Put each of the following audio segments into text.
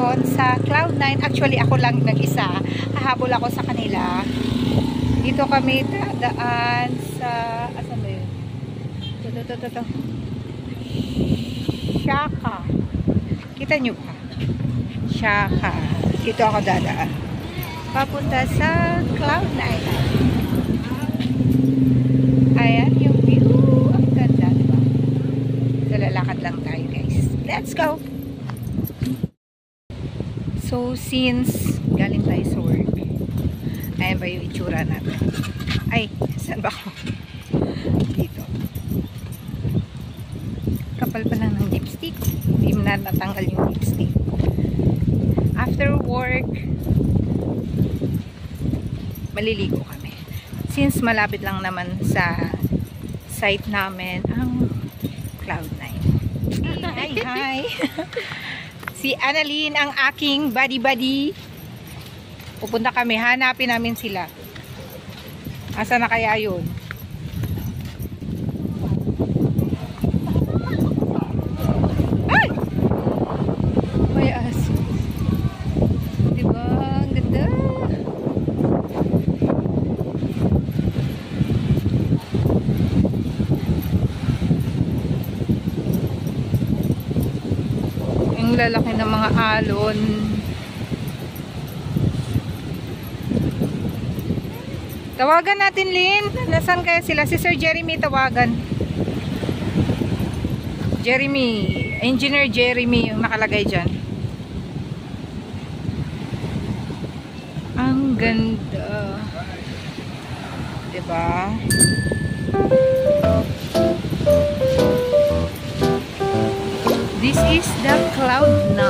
ngayon sa Cloud9. Actually, ako lang nag-isa. Hahabol ako sa kanila. Dito kami dadaan sa... Asan ba yun? Ito. Shaka. Kita nyo pa? Shaka. Dito ako dadaan. Papunta sa Cloud9. Ayan yung view. Ang ganda, diba? So, lalakad lang tayo, guys. Let's go! So, since galing tayo sa work, ayan ba yung itsura natin? Ay, saan ba ako? Dito. Kapal pa lang ng lipstick. Hindi mo na natanggal yung lipstick. After work, maliligo kami. Since malapit lang naman sa site namin ang Cloud9. Hi! Si Annalyn ang aking buddy-buddy. Pupunta kami, hanapin namin sila. Asa na kaya yun? Ay! May aso. Diba? Ang ganda. Ang lalaki ng mga alon. Tawagan natin, Lynn. Nasaan kaya sila? Si Sir Jeremy tawagan. Jeremy. Engineer Jeremy yung nakalagay dyan. Ang ganda. Diba? This is the Cloud9.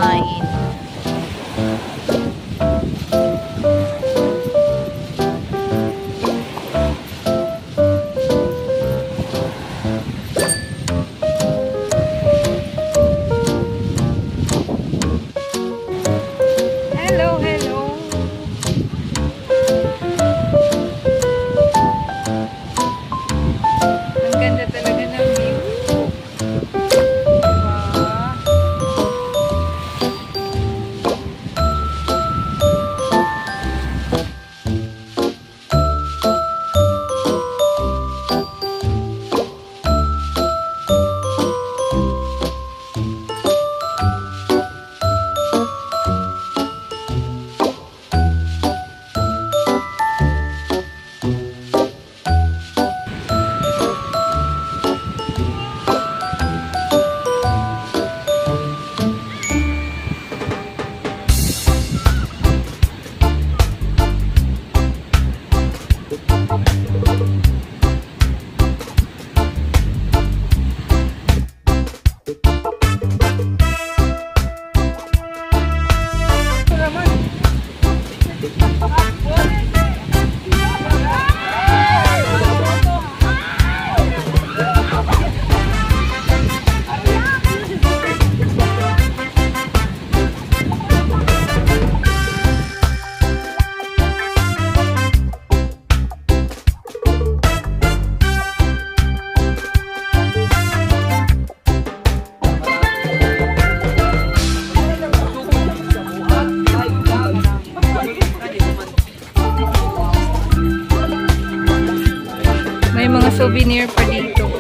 Souvenir pa dito.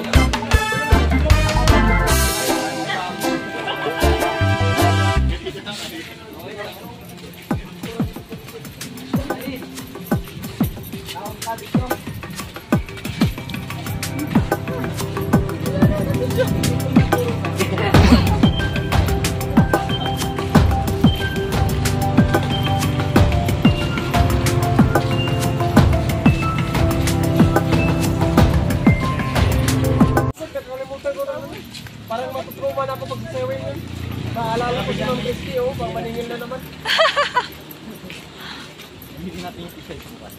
Parang matutruma na ako pag-sewing yun. Naalala ko si Ma'am Christy, oh, pang maningil na naman. Hindi natin yung isa yung buwan.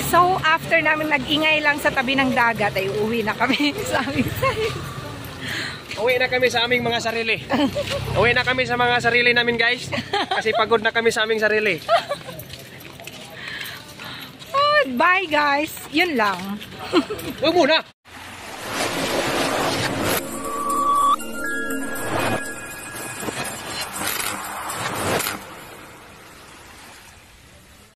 So, after namin nag-ingay lang sa tabi ng dagat, ay uuwi na kami sa aming side. Uwi na kami sa aming mga sarili. Uwi na kami sa mga sarili namin guys. Kasi pagod na kami sa aming sarili. Bye guys. Yun lang. Huwag muna!